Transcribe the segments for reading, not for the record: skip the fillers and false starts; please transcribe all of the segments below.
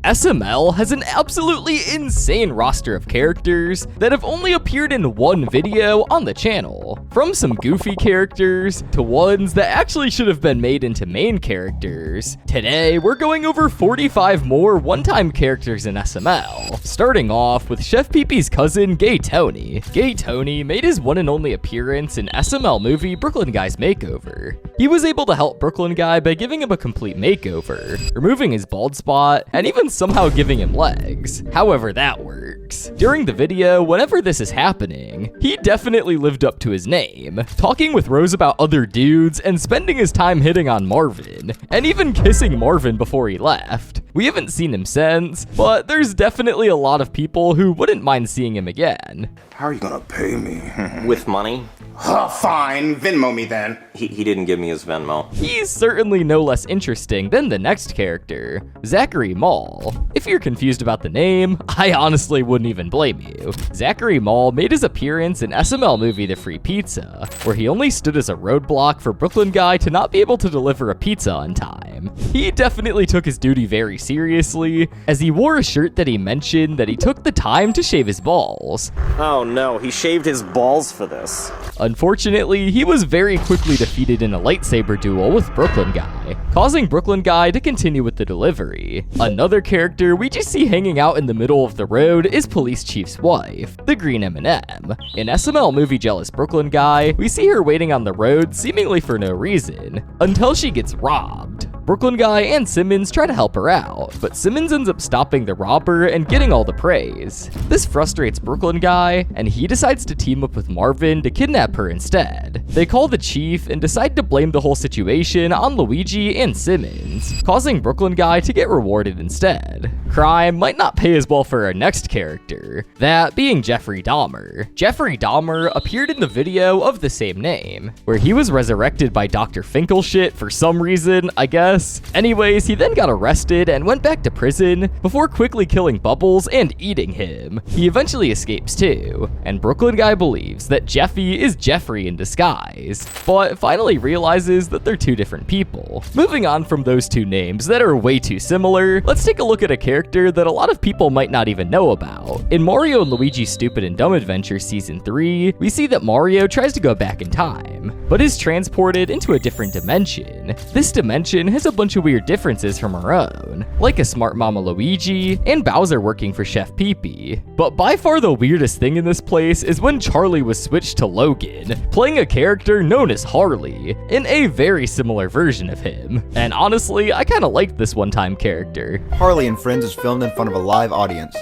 SML has an absolutely insane roster of characters that have only appeared in one video on the channel. From some goofy characters to ones that actually should have been made into main characters. Today, we're going over 45 more one-time characters in SML. Starting off with Chef Pee-Pee's cousin, Gay Tony. Gay Tony made his one and only appearance in SML movie Brooklyn Guy's Makeover. He was able to help Brooklyn Guy by giving him a complete makeover, removing his bald spot, and even somehow giving him legs. However that works. During the video, whenever this is happening, he definitely lived up to his name, talking with Rose about other dudes and spending his time hitting on Marvin, and even kissing Marvin before he left. We haven't seen him since, but there's definitely a lot of people who wouldn't mind seeing him again. How are you gonna pay me? With money? Oh, fine, Venmo me then. He didn't give me his Venmo. He's certainly no less interesting than the next character, Zachary Mall. If you're confused about the name, I honestly wouldn't even blame you. Zachary Mall made his appearance in SML movie The Free Pizza, where he only stood as a roadblock for Brooklyn Guy to not be able to deliver a pizza on time. He definitely took his duty very seriously, as he wore a shirt that he mentioned that he took the time to shave his balls. Oh no, he shaved his balls for this. Unfortunately, he was very quickly defeated in a lightsaber duel with Brooklyn Guy, causing Brooklyn Guy to continue with the delivery. Another character we just see hanging out in the middle of the road is Police Chief's wife, the Green M&M. In SML movie Jealous Brooklyn Guy, we see her waiting on the road seemingly for no reason, until she gets robbed. Brooklyn Guy and Simmons try to help her out, but Simmons ends up stopping the robber and getting all the praise. This frustrates Brooklyn Guy, and he decides to team up with Marvin to kidnap her instead. They call the chief and decide to blame the whole situation on Luigi and Simmons, causing Brooklyn Guy to get rewarded instead. Crime might not pay as well for our next character, that being Jeffrey Dahmer. Jeffrey Dahmer appeared in the video of the same name, where he was resurrected by Dr. Finkelshit for some reason, I guess. Anyways, he then got arrested and went back to prison before quickly killing Bubbles and eating him. He eventually escapes too, and Brooklyn Guy believes that Jeffy is Jeffrey in disguise, but finally realizes that they're two different people. Moving on from those two names that are way too similar, let's take a look at a character that a lot of people might not even know about. In Mario and Luigi's Stupid and Dumb Adventure Season 3, we see that Mario tries to go back in time, but is transported into a different dimension. This dimension has a bunch of weird differences from our own, like a smart mama Luigi and Bowser working for Chef Pee-Pee. But by far the weirdest thing in this place is when Charlie was switched to Logan, playing a character known as Harley, in a very similar version of him. And honestly, I kinda liked this one-time character. Harley and Friends is filmed in front of a live audience.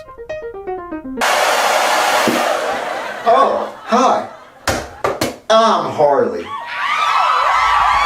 Oh, hi. I'm Harley.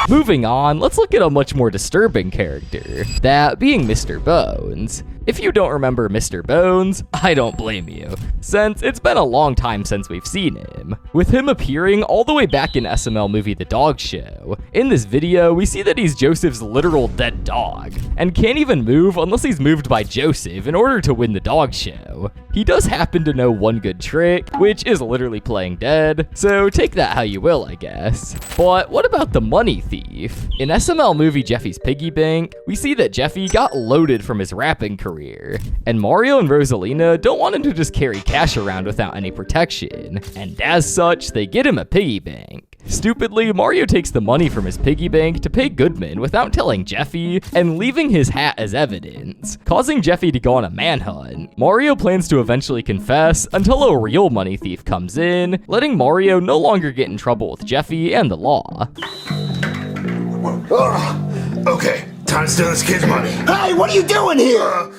Moving on, let's look at a much more disturbing character, that being Mr. Bones. If you don't remember Mr. Bones, I don't blame you, since it's been a long time since we've seen him, with him appearing all the way back in SML movie The Dog Show. In this video, we see that he's Joseph's literal dead dog, and can't even move unless he's moved by Joseph in order to win the dog show. He does happen to know one good trick, which is literally playing dead, so take that how you will, I guess. But what about the money thief? In SML movie Jeffy's Piggy Bank, we see that Jeffy got loaded from his rapping career, and Mario and Rosalina don't want him to just carry cash around without any protection, and as such, they get him a piggy bank. Stupidly, Mario takes the money from his piggy bank to pay Goodman without telling Jeffy, and leaving his hat as evidence, causing Jeffy to go on a manhunt. Mario plans to eventually confess until a real money thief comes in, letting Mario no longer get in trouble with Jeffy and the law. Okay, time to steal this kid's money. Hey, what are you doing here?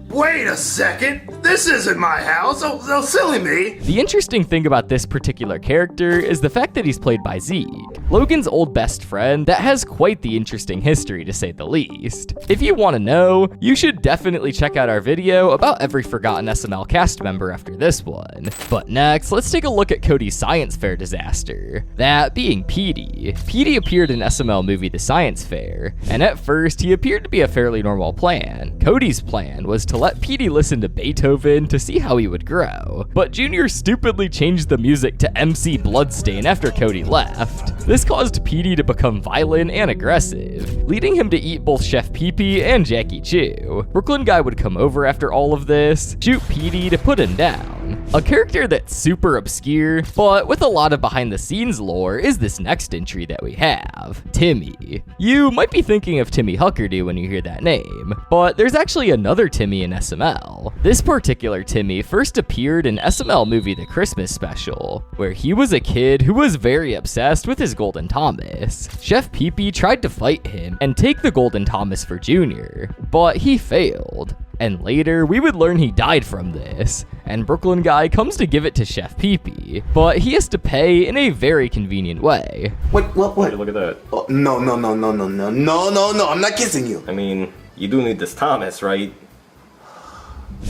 Wait a second. This isn't my house. Oh, silly me. The interesting thing about this particular character is the fact that he's played by Zeke, Logan's old best friend that has quite the interesting history to say the least. If you want to know, you should definitely check out our video about every forgotten SML cast member after this one. But next, let's take a look at Cody's science fair disaster, that being Petey. Petey appeared in SML movie The Science Fair, and at first he appeared to be a fairly normal plan. Cody's plan was to let Petey listen to Beethoven to see how he would grow, but Junior stupidly changed the music to MC Bloodstain after Cody left. This caused Petey to become violent and aggressive, leading him to eat both Chef Pee-Pee and Jackie Chu. Brooklyn Guy would come over after all of this, shoot Petey to put him down. A character that's super obscure, but with a lot of behind the scenes lore, is this next entry that we have, Timmy. You might be thinking of Timmy Huckerdee when you hear that name, but there's actually another Timmy in SML. This particular Timmy first appeared in SML movie The Christmas Special, where he was a kid who was very obsessed with his Golden Thomas. Chef Pee-Pee tried to fight him and take the Golden Thomas for Junior, but he failed. And later, we would learn he died from this, and Brooklyn Guy comes to give it to Chef Pee-Pee, but he has to pay in a very convenient way. What? Hey, look at that. Oh, no, I'm not kissing you. I mean, you do need this Thomas, right?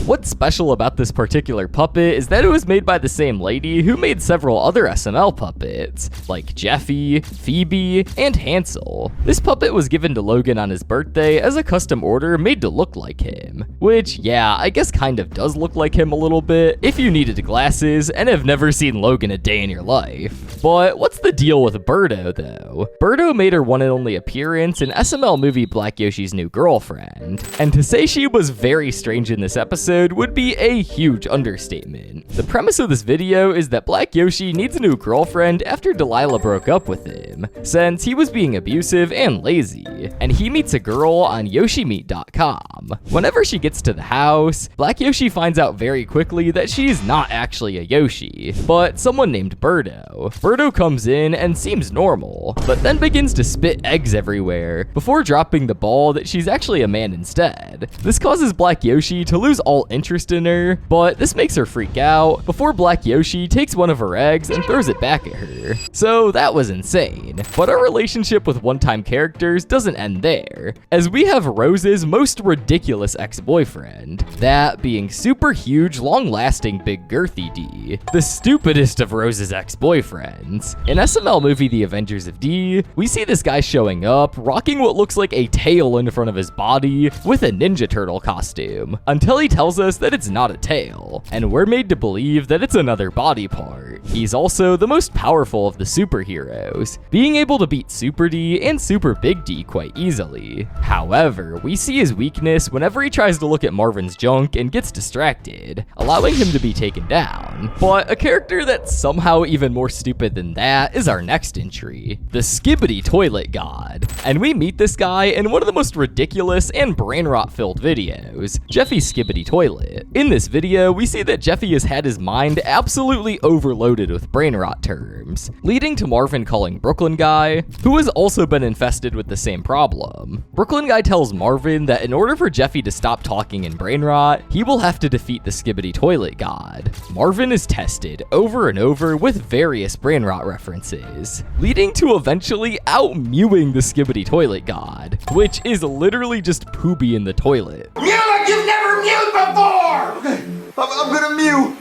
What's special about this particular puppet is that it was made by the same lady who made several other SML puppets, like Jeffy, Phoebe, and Hansel. This puppet was given to Logan on his birthday as a custom order made to look like him, which, yeah, I guess kind of does look like him a little bit if you needed glasses and have never seen Logan a day in your life. But what's the deal with Birdo, though? Birdo made her one and only appearance in SML movie Black Yoshi's New Girlfriend, and to say she was very strange in this episode would be a huge understatement. The premise of this video is that Black Yoshi needs a new girlfriend after Delilah broke up with him, since he was being abusive and lazy, and he meets a girl on YoshiMeet.com. Whenever she gets to the house, Black Yoshi finds out very quickly that she's not actually a Yoshi, but someone named Birdo. Birdo comes in and seems normal, but then begins to spit eggs everywhere, before dropping the ball that she's actually a man instead. This causes Black Yoshi to lose all interest in her, but this makes her freak out before Black Yoshi takes one of her eggs and throws it back at her. So that was insane. But our relationship with one-time characters doesn't end there, as we have Rose's most ridiculous ex-boyfriend, that being super huge, long-lasting Big Girthy D, the stupidest of Rose's ex-boyfriends. In SML movie The Avengers of D, we see this guy showing up, rocking what looks like a tail in front of his body with a Ninja Turtle costume, until he tells us that it's not a tail, and we're made to believe that it's another body part. He's also the most powerful of the superheroes, being able to beat Super D and Super Big D quite easily. However, we see his weakness whenever he tries to look at Marvin's junk and gets distracted, allowing him to be taken down. But a character that's somehow even more stupid than that is our next entry, the Skibbity Toilet God. And we meet this guy in one of the most ridiculous and brain rot filled videos, Jeffy's Skibbity Toilet. In this video, we see that Jeffy has had his mind absolutely overloaded with brain rot terms, leading to Marvin calling Brooklyn Guy, who has also been infested with the same problem. Brooklyn Guy tells Marvin that in order for Jeffy to stop talking in brain rot, he will have to defeat the Skibbity Toilet God. Marvin is tested over and over with various brain rot references, leading to eventually out-mewing the Skibbity Toilet God, which is literally just poopy in the toilet. Mew like you've never mewed before! Okay, I'm gonna mew.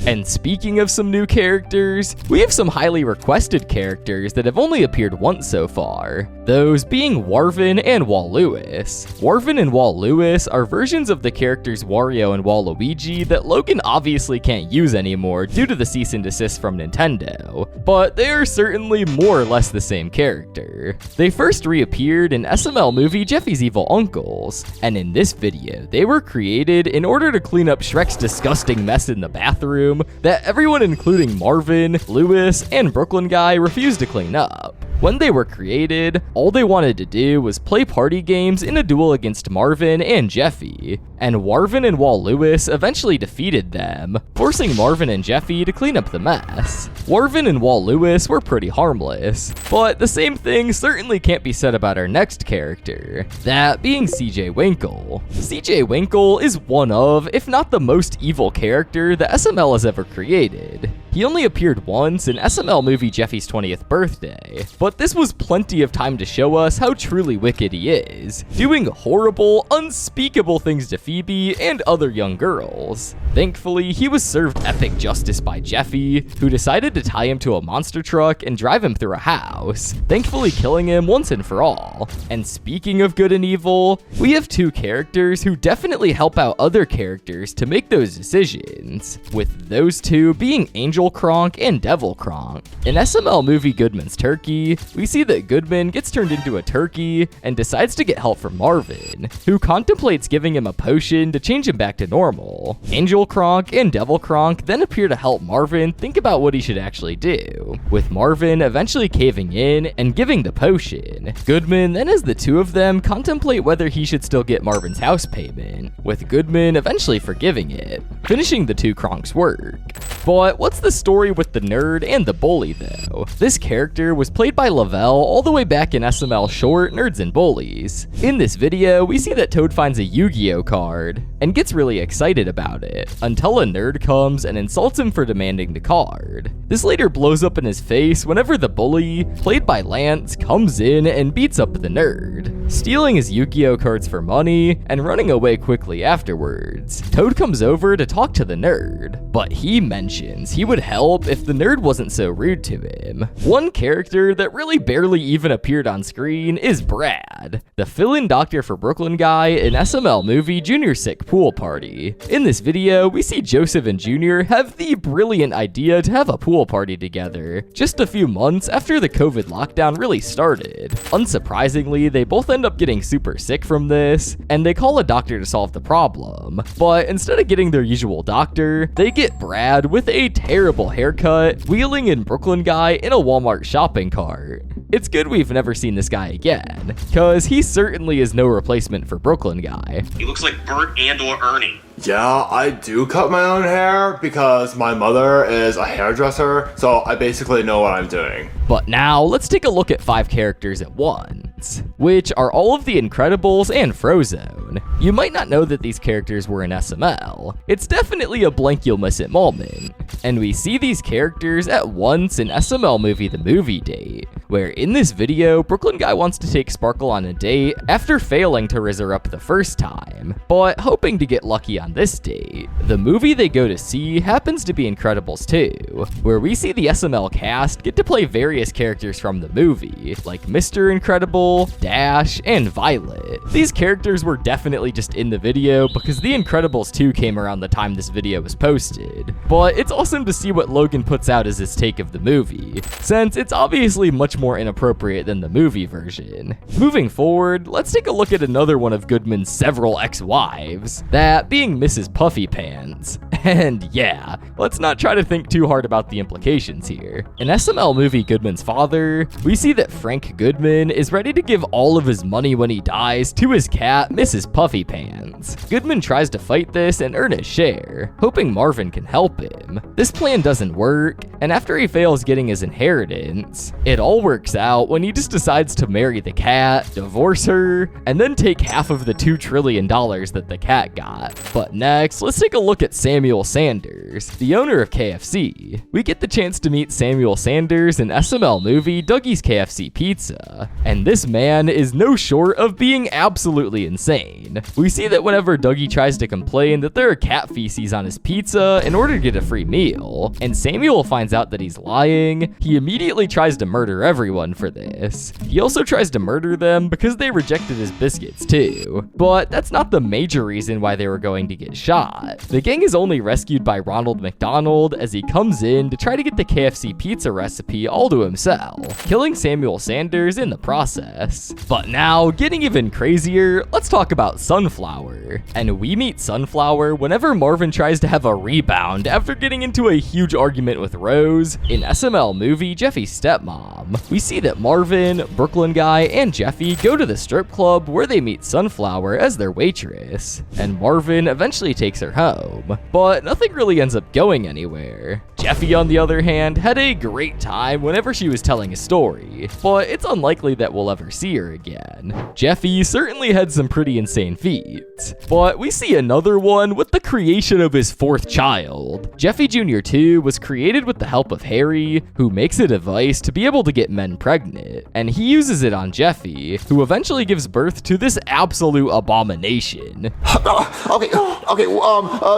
And speaking of some new characters, we have some highly requested characters that have only appeared once so far, those being Warvin and Waluigi. Warvin and Waluigi are versions of the characters Wario and Waluigi that Logan obviously can't use anymore due to the cease and desist from Nintendo, but they are certainly more or less the same character. They first reappeared in SML movie Jeffy's Evil Uncles, and in this video, they were created in order to clean up Shrek's disgusting mess in the bathroom that everyone including Marvin, Lewis, and Brooklyn Guy refused to clean up. When they were created, all they wanted to do was play party games in a duel against Marvin and Jeffy, and Warvin and Waluigi eventually defeated them, forcing Marvin and Jeffy to clean up the mess. Warvin and Waluigi were pretty harmless, but the same thing certainly can't be said about our next character, that being CJ Winkle. CJ Winkle is one of, if not the most evil character that SML has ever created. He only appeared once in SML movie Jeffy's 20th birthday, but this was plenty of time to show us how truly wicked he is, doing horrible, unspeakable things to Phoebe and other young girls. Thankfully, he was served epic justice by Jeffy, who decided to tie him to a monster truck and drive him through a house, thankfully killing him once and for all. And speaking of good and evil, we have two characters who definitely help out other characters to make those decisions, with those two being Angel Kronk and Devil Kronk. In SML movie Goodman's Turkey, we see that Goodman gets turned into a turkey and decides to get help from Marvin, who contemplates giving him a potion to change him back to normal. Angel Kronk and Devil Kronk then appear to help Marvin think about what he should actually do, with Marvin eventually caving in and giving the potion. Goodman then has the two of them contemplate whether he should still get Marvin's house payment, with Goodman eventually forgiving it, finishing the two Kronks' work. But what's the story with the nerd and the bully though? This character was played by Lavelle all the way back in SML short Nerds and Bullies. In this video, we see that Toad finds a Yu-Gi-Oh card and gets really excited about it, until a nerd comes and insults him for demanding the card. This later blows up in his face whenever the bully, played by Lance, comes in and beats up the nerd, stealing his Yu-Gi-Oh cards for money and running away quickly afterwards. Toad comes over to talk to the nerd, but he mentions he would help if the nerd wasn't so rude to him. One character that really barely even appeared on screen is Brad, the fill-in doctor for Brooklyn guy in SML movie Junior Sick Pool Party. In this video, we see Joseph and Junior have the brilliant idea to have a pool party together, just a few months after the COVID lockdown really started. Unsurprisingly, they both end up getting super sick from this, and they call a doctor to solve the problem. But instead of getting their usual doctor, they get Brad with a terrible haircut, wheeling in Brooklyn guy in a Walmart shopping cart. It's good we've never seen this guy again, cause he certainly is no replacement for Brooklyn guy. He looks like Bert and/or Ernie. Yeah, I do cut my own hair because my mother is a hairdresser, so I basically know what I'm doing. But now, let's take a look at 5 characters at once, which are all of the Incredibles and Frozone. You might not know that these characters were in SML. It's definitely a blank you'll miss it moment. And we see these characters at once in SML movie The Movie Date, where in this video, Brooklyn guy wants to take Sparkle on a date after failing to rizz her up the first time, but hoping to get lucky on this date. The movie they go to see happens to be Incredibles 2, where we see the SML cast get to play various characters from the movie, like Mr. Incredible, Dash, and Violet. These characters were definitely just in the video because The Incredibles 2 came around the time this video was posted, but it's awesome to see what Logan puts out as his take of the movie, since it's obviously much more inappropriate than the movie version. Moving forward, let's take a look at another one of Goodman's several ex-wives, that being Mrs. Puffy Pants. And yeah, let's not try to think too hard about the implications here. In SML movie Goodman's Father, we see that Frank Goodman is ready to give all of his money when he dies to his cat, Mrs. Puffy Pants. Goodman tries to fight this and earn his share, hoping Marvin can help him. This plan doesn't work, and after he fails getting his inheritance, it all works out when he just decides to marry the cat, divorce her, and then take half of the $2 trillion that the cat got. But next, let's take a look at Samuel Sanders, the owner of KFC. We get the chance to meet Samuel Sanders in SML movie Dougie's KFC Pizza, and this man is no short of being absolutely insane. We see that whenever Dougie tries to complain that there are cat feces on his pizza in order to get a free meal, and Samuel finds out that he's lying, he immediately tries to murder everyone for this. He also tries to murder them because they rejected his biscuits too, but that's not the major reason why they were going to get shot. The gang is only rescued by Ronald McDonald as he comes in to try to get the KFC pizza recipe all to himself, killing Samuel Sanders in the process. But now, getting even crazier, let's talk about Sunflower. And we meet Sunflower whenever Marvin tries to have a rebound after getting into a huge argument with Rose in SML movie Jeffy's stepmom. we see that Marvin, Brooklyn Guy, and Jeffy go to the strip club where they meet Sunflower as their waitress, and Marvin eventually takes her home, but nothing really ends up going anywhere. Jeffy, on the other hand, had a great time whenever she was telling a story, but it's unlikely that we'll ever see her again. Jeffy certainly had some pretty insane feats, but we see another one with the creation of his 4th child. Jeffy Jr. 2 was created with the help of Harry, who makes a device to be able to get men pregnant, and he uses it on Jeffy, who eventually gives birth to this absolute abomination.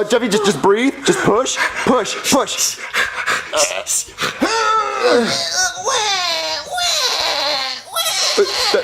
Jeffy, just breathe. Just push.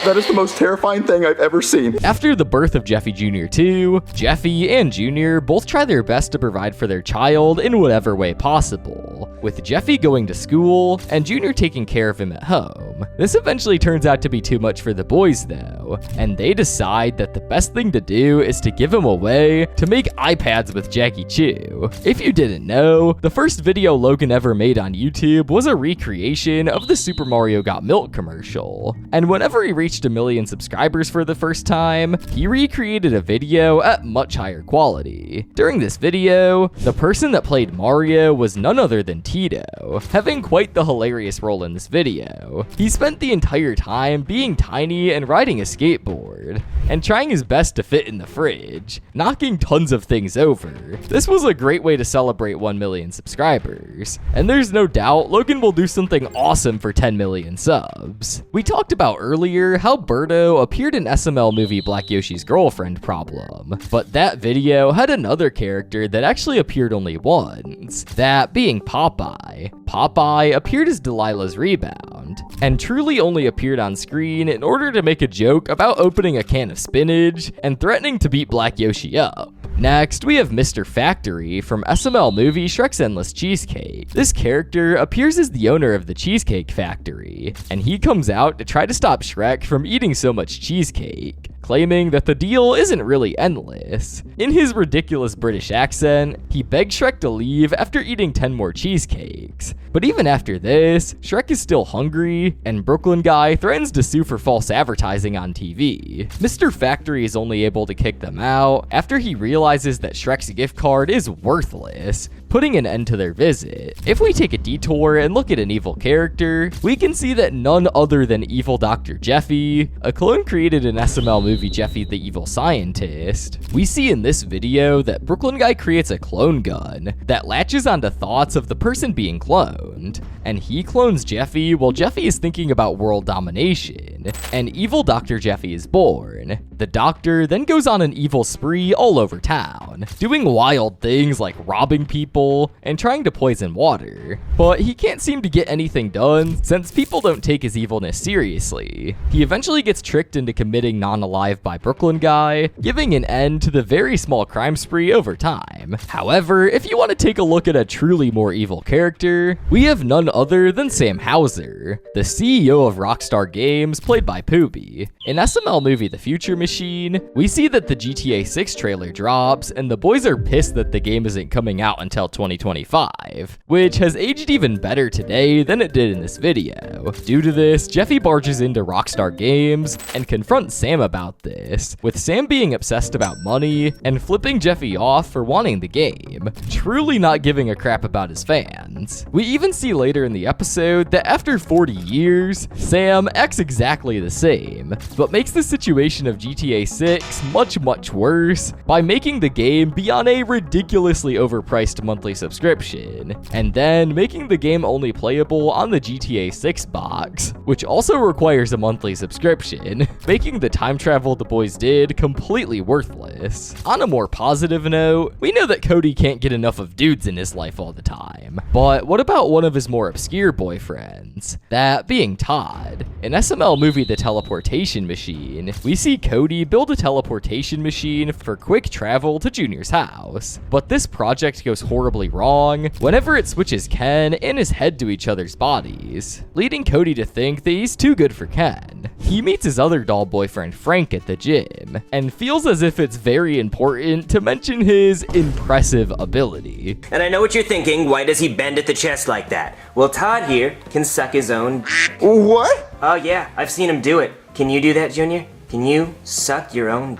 That is the most terrifying thing I've ever seen. After the birth of Jeffy Jr. 2, Jeffy and Jr. both try their best to provide for their child in whatever way possible, with Jeffy going to school and Jr. taking care of him at home. This eventually turns out to be too much for the boys though, and they decide that the best thing to do is to give him away to make iPads with Jackie Chu. If you didn't know, the first video Logan ever made on YouTube was a recreation of the Super Mario Got Milk commercial, and whenever he reached 1 million subscribers for the first time, he recreated a video at much higher quality. During this video, the person that played Mario was none other than Tito, having quite the hilarious role in this video. He spent the entire time being tiny and riding a skateboard, and trying his best to fit in the fridge, knocking tons of things over. This was a great way to celebrate 1 million subscribers, and there's no doubt Logan will do something awesome for 10 million subs. We talked about earlier how Birdo appeared in SML movie Black Yoshi's Girlfriend Problem, but that video had another character that actually appeared only once, that being Popeye. Popeye appeared as Delilah's rebound, and truly only appeared on screen in order to make a joke about opening a can of spinach and threatening to beat Black Yoshi up. Next, we have Mr. Factory from SML movie Shrek's Endless Cheesecake. This character appears as the owner of the Cheesecake Factory, and he comes out to try to stop Shrek from eating so much cheesecake, claiming that the deal isn't really endless. In his ridiculous British accent, he begs Shrek to leave after eating 10 more cheesecakes. But even after this, Shrek is still hungry, and Brooklyn Guy threatens to sue for false advertising on TV. Mr. Factory is only able to kick them out after he realizes that Shrek's gift card is worthless, putting an end to their visit. If we take a detour and look at an evil character, we can see that none other than evil Dr. Jeffy, a clone created in SML movie Jeffy the Evil Scientist. We see in this video that Brooklyn Guy creates a clone gun that latches onto thoughts of the person being cloned, and he clones Jeffy while Jeffy is thinking about world domination, and evil Dr. Jeffy is born. The doctor then goes on an evil spree all over town, doing wild things like robbing people and trying to poison water. But he can't seem to get anything done since people don't take his evilness seriously. He eventually gets tricked into committing non-alive by Brooklyn Guy, giving an end to the very small crime spree over time. However, if you want to take a look at a truly more evil character, we have none other than Sam Hauser, the CEO of Rockstar Games, played by Poopy. In SML movie The Future Machine, we see that the GTA 6 trailer drops, and the boys are pissed that the game isn't coming out until 2025, which has aged even better today than it did in this video. Due to this, Jeffy barges into Rockstar Games and confronts Sam about this, with Sam being obsessed about money and flipping Jeffy off for wanting the game, truly not giving a crap about his fans. We even see later in the episode that after 40 years, Sam acts exactly the same, but makes the situation of GTA 6 much worse by making the game be on a ridiculously overpriced monthly subscription, and then making the game only playable on the GTA 6 box, which also requires a monthly subscription, making the time travel the boys did completely worthless. On a more positive note, we know that Cody can't get enough of dudes in his life all the time, but what about one of his more obscure boyfriends? That being Todd. In SML movie The Teleportation Machine, we see Cody build a teleportation machine for quick travel to Junior's house, but this project goes horribly wrong whenever it switches Ken and his head to each other's bodies, leading Cody to think that he's too good for Ken. He meets his other doll boyfriend Frank at the gym, and feels as if it's very important to mention his impressive ability. And I know what you're thinking, why does he bend hand at the chest like that. Well, Todd here can suck his own. What? Oh yeah, I've seen him do it. Can you do that, Junior? Can you suck your own?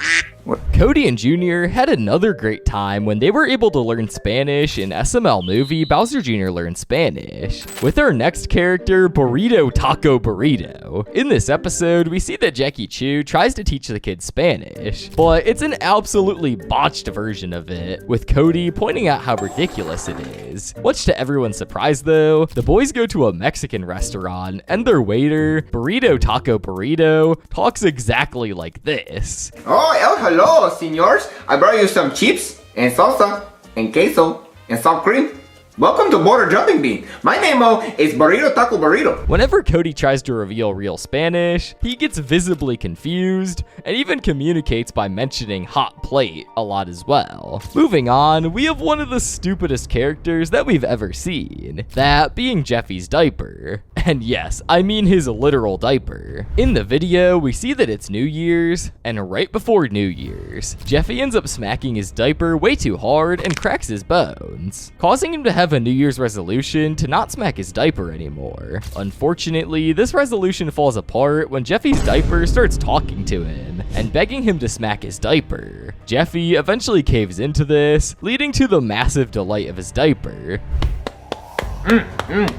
Cody and Junior had another great time when they were able to learn Spanish in SML movie Bowser Jr. Learned Spanish, with our next character, Burrito Taco Burrito. In this episode, we see that Jackie Chu tries to teach the kids Spanish, but it's an absolutely botched version of it, with Cody pointing out how ridiculous it is. Much to everyone's surprise though, the boys go to a Mexican restaurant, and their waiter, Burrito Taco Burrito, talks exactly like this. Oh, hello, senors. I brought you some chips and salsa and queso and sour cream. Welcome to Border Jumping Bean. My name is Burrito Taco Burrito. Whenever Cody tries to reveal real Spanish, he gets visibly confused and even communicates by mentioning hot plate a lot as well. Moving on, we have one of the stupidest characters that we've ever seen, that being Jeffy's diaper. And yes, I mean his literal diaper. In the video, we see that it's New Year's, and right before New Year's, Jeffy ends up smacking his diaper way too hard and cracks his bones, causing him to have a New Year's resolution to not smack his diaper anymore. Unfortunately, this resolution falls apart when Jeffy's diaper starts talking to him and begging him to smack his diaper. Jeffy eventually caves into this, leading to the massive delight of his diaper.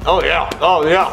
Oh yeah,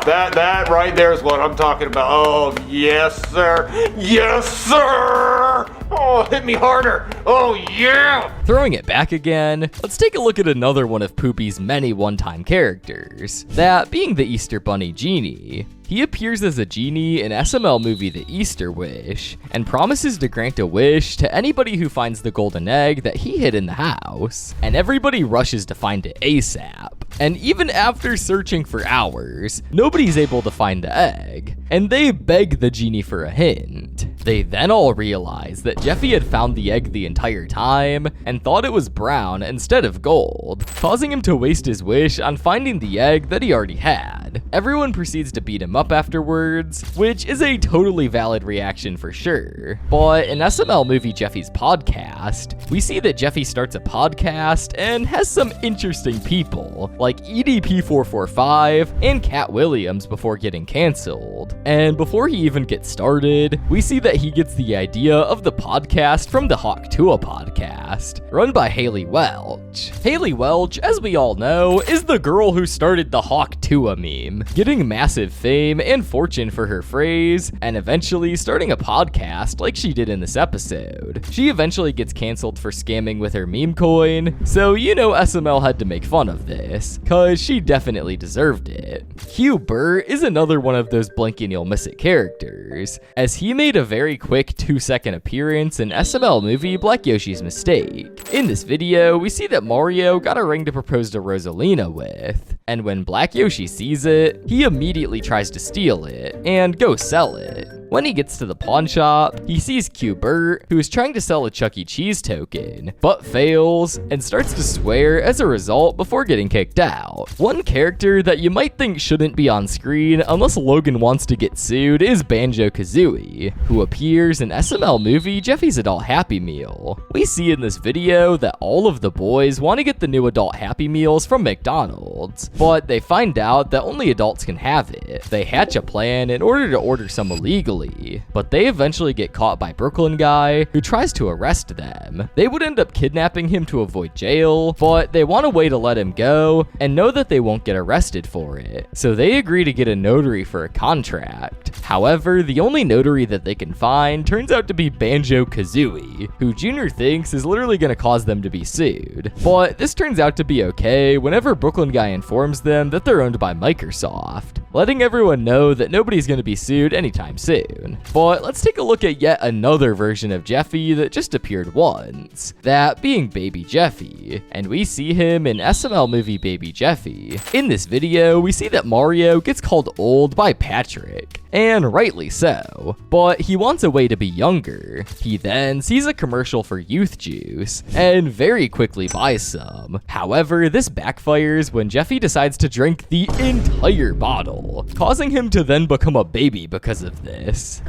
that right there is what I'm talking about. Oh, yes, sir. Yes, sir. Oh, hit me harder. Oh, yeah. Throwing it back again, let's take a look at another one of Poopy's many one-time characters, that being the Easter Bunny Genie. He appears as a genie in SML movie The Easter Wish, and promises to grant a wish to anybody who finds the golden egg that he hid in the house. And everybody rushes to find it ASAP. And even after searching for hours, nobody's able to find the egg, and they beg the genie for a hint. They then all realize that Jeffy had found the egg the entire time and thought it was brown instead of gold, causing him to waste his wish on finding the egg that he already had. Everyone proceeds to beat him up afterwards, which is a totally valid reaction for sure. But in SML movie Jeffy's podcast, we see that Jeffy starts a podcast and has some interesting people, like EDP445 and Cat Williams before getting cancelled. And before he even gets started, we see that he gets the idea of the podcast from the Hawk Tuah podcast, run by Haley Welch. Haley Welch, as we all know, is the girl who started the Hawk Tuah meme, getting massive fame and fortune for her phrase, and eventually starting a podcast like she did in this episode. She eventually gets cancelled for scamming with her meme coin, so you know SML had to make fun of this, cause she definitely deserved it. Hugh Burt is another one of those blink and you'll miss it characters, as he made a very quick 2-second appearance in SML movie Black Yoshi's Mistake. In this video, we see that Mario got a ring to propose to Rosalina with, and when Black Yoshi sees it, he immediately tries to steal it and go sell it. When he gets to the pawn shop, he sees Q Burt, who is trying to sell a Chuck E. Cheese token, but fails and starts to swear as a result before getting kicked out. One character that you might think shouldn't be on screen unless Logan wants to get sued is Banjo-Kazooie, who appears in SML movie Jeffy's Adult Happy Meal. We see in this video that all of the boys want to get the new Adult Happy Meals from McDonald's, but they find out that only adults can have it. They hatch a plan in order to order some illegally, but they eventually get caught by Brooklyn Guy, who tries to arrest them. They would end up kidnapping him to avoid jail, but they want a way to let him go and know that they won't get arrested for it, so they agree to get a notary for a contract. However, the only notary that they can find turns out to be Banjo-Kazooie, who Junior thinks is literally going to cause them to be sued. But this turns out to be okay whenever Brooklyn Guy informs them that they're owned by Microsoft, letting everyone know that nobody's going to be sued anytime soon. But let's take a look at yet another version of Jeffy that just appeared once, that being Baby Jeffy, and we see him in SML movie Baby Jeffy. In this video, we see that Mario gets called old by Patrick, and rightly so, but he wants a way to be younger. He then sees a commercial for youth juice, and very quickly buys some. However, this backfires when Jeffy decides to drink the entire bottle, causing him to then become a baby because of this.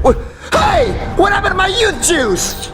Hey! What happened to my youth juice?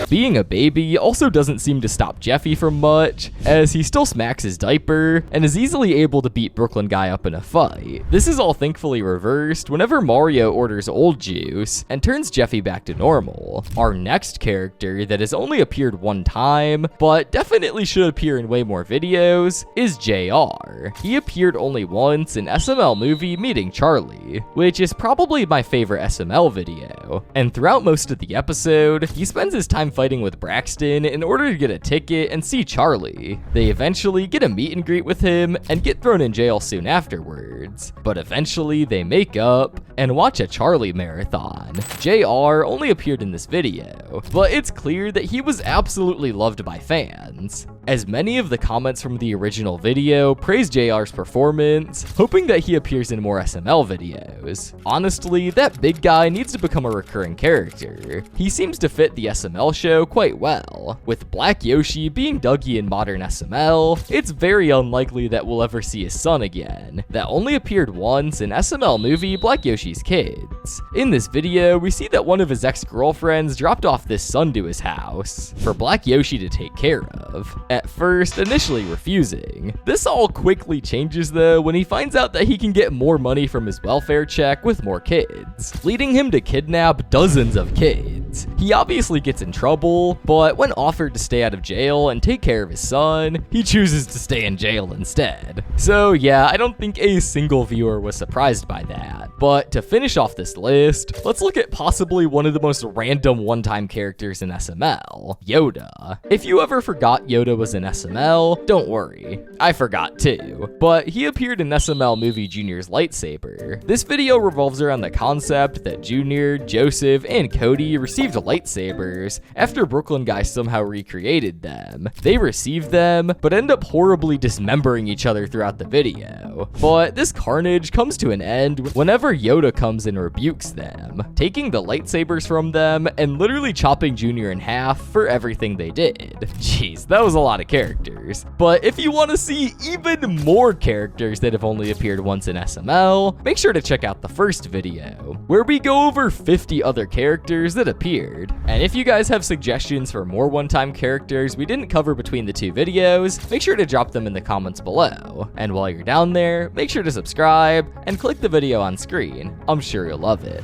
Being a baby also doesn't seem to stop Jeffy from much, as he still smacks his diaper and is easily able to beat Brooklyn Guy up in a fight. This is all thankfully reversed whenever Mario orders old juice and turns Jeffy back to normal. Our next character that has only appeared one time, but definitely should appear in way more videos, is JR. He appeared only once in SML movie Meeting Charlie, which is probably my favorite SML video. And throughout most of the episode, he spends his time fighting with Braxton in order to get a ticket and see Charlie. They eventually get a meet and greet with him and get thrown in jail soon afterwards. But eventually they make up and watch a Charlie marathon. JR only appeared in this video, but it's clear that he was absolutely loved by fans, as many of the comments from the original video praise JR's performance, hoping that he appears in more SML videos. Honestly, that big guy needs to become a recurring character. He seems to fit the SML show quite well. With Black Yoshi being Dougie in modern SML, it's very unlikely that we'll ever see his son again, that only appeared once in SML movie Black Yoshi's Kids. In this video, we see that one of his ex-girlfriends dropped off this son to his house for Black Yoshi to take care of, at first initially refusing. This all quickly changes though when he finds out that he can get more money from his welfare check with more kids, leading him to kidnap dozens of kids. He obviously gets in trouble, but when offered to stay out of jail and take care of his son, he chooses to stay in jail instead. So yeah, I don't think a single viewer was surprised by that. But to finish off this list, let's look at possibly one of the most random one-time characters in SML, Yoda. If you ever forgot Yoda was in SML, don't worry, I forgot too. But he appeared in SML movie Junior's lightsaber. This video revolves around the concept that Junior, Joseph, and Cody received lightsabers after Brooklyn Guy somehow recreated them. They received them, but end up horribly dismembering each other throughout the video. But this carnage comes to an end whenever Yoda comes and rebukes them, taking the lightsabers from them and literally chopping Junior in half for everything they did. Jeez, that was a lot of characters. But if you want to see even more characters that have only appeared once in SML, make sure to check out the first video, where we go over 50 other characters that appeared. And if you guys have suggestions for more one-time characters we didn't cover between the two videos, make sure to drop them in the comments below. And while you're down there, make sure to subscribe and click the video on screen. I'm sure you'll love it.